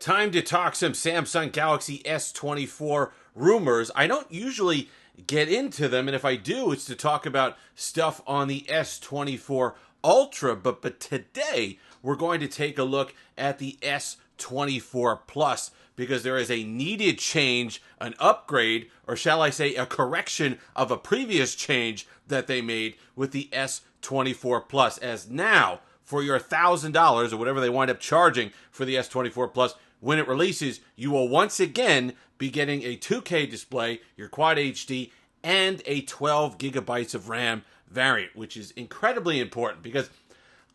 Time to talk some Samsung Galaxy S24 rumors. I don't usually get into them, and if I do, it's to talk about stuff on the S24 Ultra, but today we're going to take a look at the S24 Plus because there is a needed change, an upgrade, or shall I say a correction of a previous change that they made with the S24 Plus, as now for your $1,000 or whatever they wind up charging for the S24 Plus, when it releases, you will once again be getting a 2K display, your Quad HD, and a 12 gigabytes of RAM variant, which is incredibly important because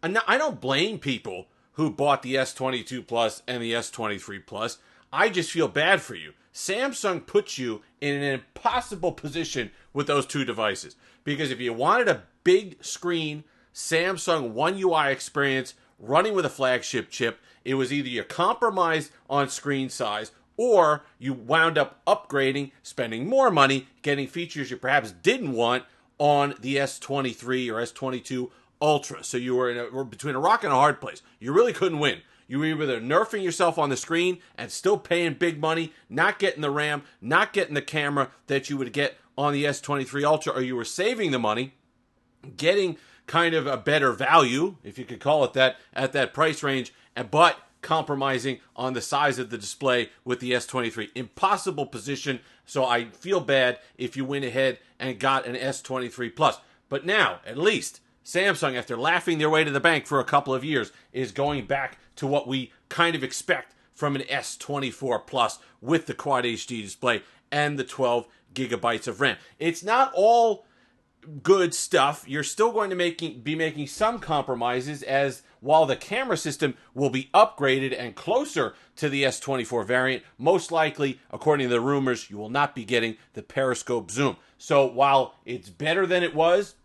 I don't blame people who bought the S22 Plus and the S23 Plus. I just feel bad for you. Samsung puts you in an impossible position with those two devices because if you wanted a big screen Samsung One UI experience running with a flagship chip, it was either you compromised on screen size or you wound up upgrading, spending more money, getting features you perhaps didn't want on the S23 or S22 Ultra. So you were between a rock and a hard place. You really couldn't win. You were either nerfing yourself on the screen and still paying big money, not getting the RAM, not getting the camera that you would get on the S23 Ultra, or you were saving the money, getting kind of a better value, if you could call it that, at that price range, but compromising on the size of the display with the S23. Impossible position, so I feel bad if you went ahead and got an S23 Plus. But now, at least, Samsung, after laughing their way to the bank for a couple of years, is going back to what we kind of expect from an S24 Plus with the Quad HD display and the 12 gigabytes of RAM. It's not all good stuff. You're still going to be making some compromises, as while the camera system will be upgraded and closer to the S24 variant, most likely, according to the rumors, you will not be getting the periscope zoom. So while it's better than it was,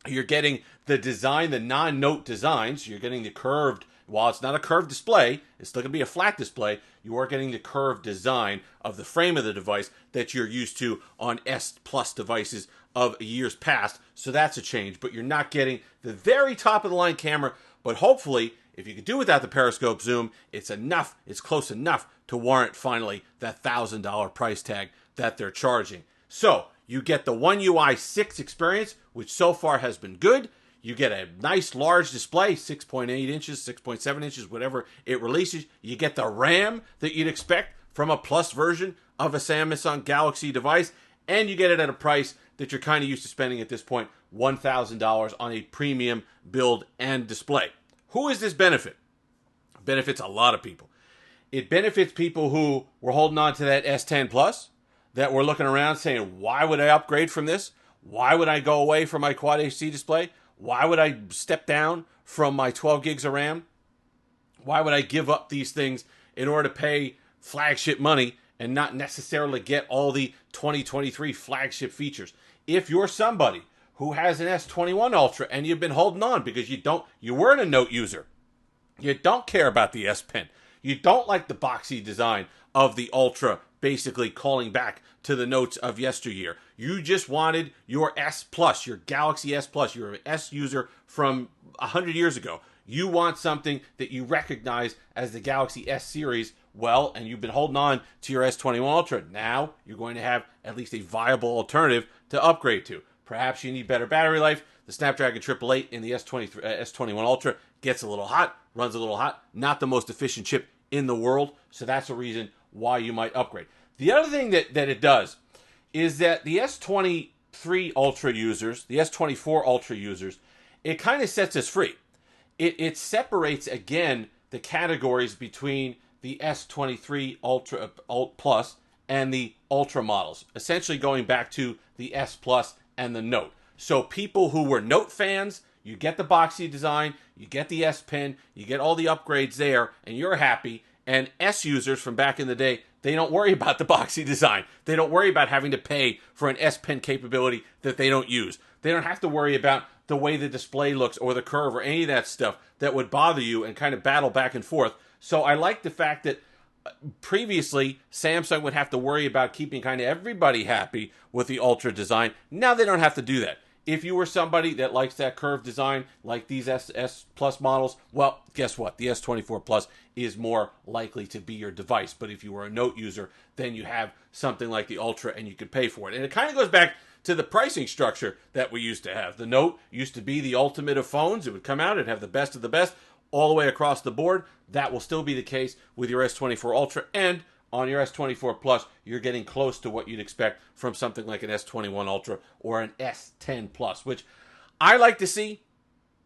you're getting the design, the non-note designs. You're getting the curved, while it's not a curved display, it's still going to be a flat display. You are getting the curved design of the frame of the device that you're used to on S Plus devices of years past. So that's a change, but you're not getting the very top of the line camera. But hopefully, if you could do without the periscope zoom, it's enough, it's close enough to warrant finally that $1,000 price tag that they're charging. So you get the One UI 6 experience, which so far has been good. You get a nice large display, 6.8 inches, 6.7 inches, whatever it releases. You get the RAM that you'd expect from a Plus version of a Samsung Galaxy device, and you get it at a price that you're kind of used to spending at this point, $1,000 on a premium build and display. Who is this benefit? It benefits a lot of people. It benefits people who were holding on to that S10 Plus, that were looking around saying, why would I upgrade from this? Why would I go away from my Quad HD display? Why would I step down from my 12 gigs of RAM? Why would I give up these things in order to pay flagship money and not necessarily get all the 2023 flagship features? If you're somebody who has an S21 Ultra and you've been holding on because you weren't a Note user, you don't care about the S Pen, you don't like the boxy design of the Ultra, basically calling back to the Notes of yesteryear. You just wanted your S Plus, your Galaxy S Plus. You're an S user from 100 years ago. You want something that you recognize as the Galaxy S series. Well, and you've been holding on to your S21 Ultra. Now you're going to have at least a viable alternative to upgrade to. Perhaps you need better battery life. The Snapdragon 888 in the S21 Ultra gets a little hot, runs a little hot. Not the most efficient chip in the world. So that's a reason why you might upgrade. The other thing that it does is that the S23 Ultra users, the S24 Ultra users, it kind of sets us free. It separates, again, the categories between the S23 Ultra Plus and the Ultra models, essentially going back to the S Plus and the Note. So people who were Note fans, you get the boxy design, you get the S Pen, you get all the upgrades there, and you're happy. And S users from back in the day, they don't worry about the boxy design. They don't worry about having to pay for an S Pen capability that they don't use. They don't have to worry about the way the display looks or the curve or any of that stuff that would bother you and kind of battle back and forth. So I like the fact that previously Samsung would have to worry about keeping kind of everybody happy with the Ultra design. Now they don't have to do that. if you were somebody that likes that curved design, like these S Plus models, well, guess what? The S24 Plus is more likely to be your device. But if you were a Note user, then you have something like the Ultra and you could pay for it. And it kind of goes back to the pricing structure that we used to have. The Note used to be the ultimate of phones. It would come out and have the best of the best all the way across the board. That will still be the case with your S24 Ultra, and on your S24 Plus, you're getting close to what you'd expect from something like an S21 Ultra or an S10 Plus, which I like to see.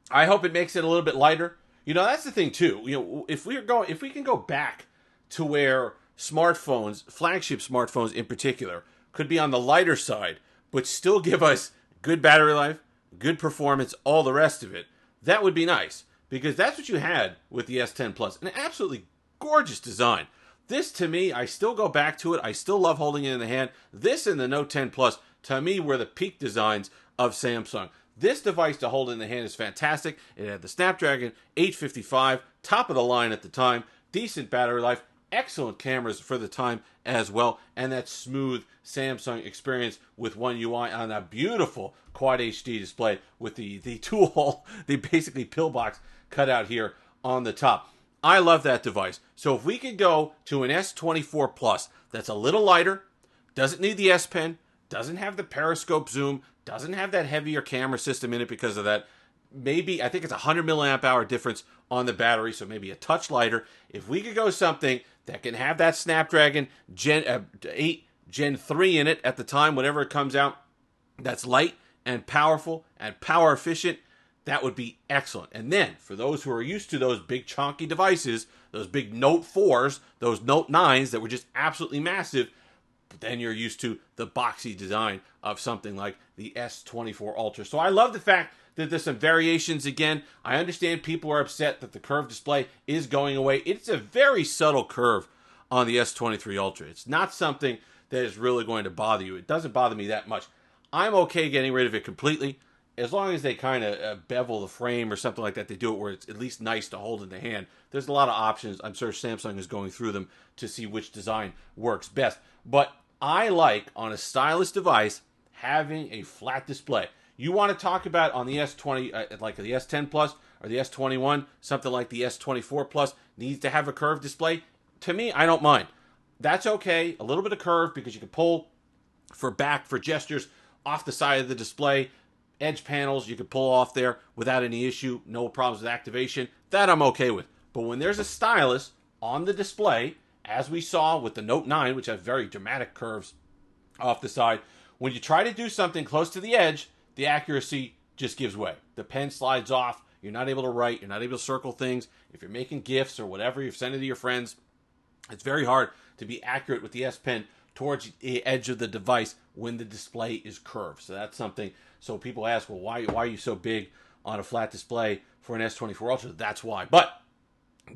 I hope it makes it a little bit lighter. That's the thing too. If we can go back to where smartphones, flagship smartphones in particular, could be on the lighter side, but still give us good battery life, good performance, all the rest of it, that would be nice. Because that's what you had with the S10 Plus. An absolutely gorgeous design. This, to me, I still go back to it. I still love holding it in the hand. This and the Note 10 Plus, to me, were the peak designs of Samsung. This device to hold in the hand is fantastic. It had the Snapdragon 855, top of the line at the time, decent battery life, excellent cameras for the time as well, and that smooth Samsung experience with One UI on a beautiful Quad HD display with the two-hole, the basically pillbox cut out here on the top. I love that device. So if we could go to an S24 Plus that's a little lighter, doesn't need the S Pen, doesn't have the periscope zoom, doesn't have that heavier camera system in it because of that, maybe, I think it's a 100 milliamp hour difference on the battery, so maybe a touch lighter. If we could go something that can have that Snapdragon Gen 8 Gen 3 in it at the time, whenever it comes out, that's light and powerful and power efficient, that would be excellent. And then, for those who are used to those big chonky devices, those big Note 4s, those Note 9s that were just absolutely massive, but then you're used to the boxy design of something like the S24 Ultra. So I love the fact that there's some variations again. I understand people are upset that the curved display is going away. It's a very subtle curve on the S23 Ultra. It's not something that is really going to bother you. It doesn't bother me that much. I'm okay getting rid of it completely, as long as they kind of bevel the frame or something like that. They do it where it's at least nice to hold in the hand. There's a lot of options. I'm sure Samsung is going through them to see which design works best. But I like, on a stylish device, having a flat display. You want to talk about on the S20, like the S10 Plus or the S21, something like the S24 Plus needs to have a curved display. To me, I don't mind. That's okay. A little bit of curve because you can pull for gestures off the side of the display. Edge panels you can pull off there without any issue. No problems with activation. That I'm okay with. But when there's a stylus on the display, as we saw with the Note 9, which has very dramatic curves off the side, when you try to do something close to the edge, the accuracy just gives way. The pen slides off. You're not able to write. You're not able to circle things. If you're making GIFs or whatever you're sending to your friends, it's very hard to be accurate with the S Pen towards the edge of the device when the display is curved. So that's something. So people ask, well, why are you so big on a flat display for an S24 Ultra? That's why. But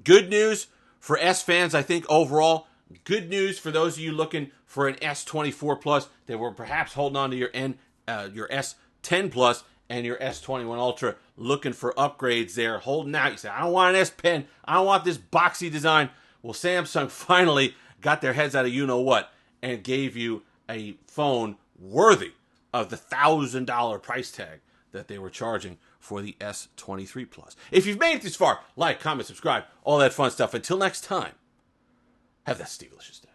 good news for S fans, I think, overall. Good news for those of you looking for an S24 Plus that were perhaps holding on to your S10 Plus and your S21 Ultra, looking for upgrades there, holding out. You say, I don't want an S Pen. I don't want this boxy design. Well, Samsung finally got their heads out of you-know-what and gave you a phone worthy of the $1,000 price tag that they were charging for the S23 Plus. If you've made it this far, like, comment, subscribe, all that fun stuff. Until next time, have that Steve-licious day.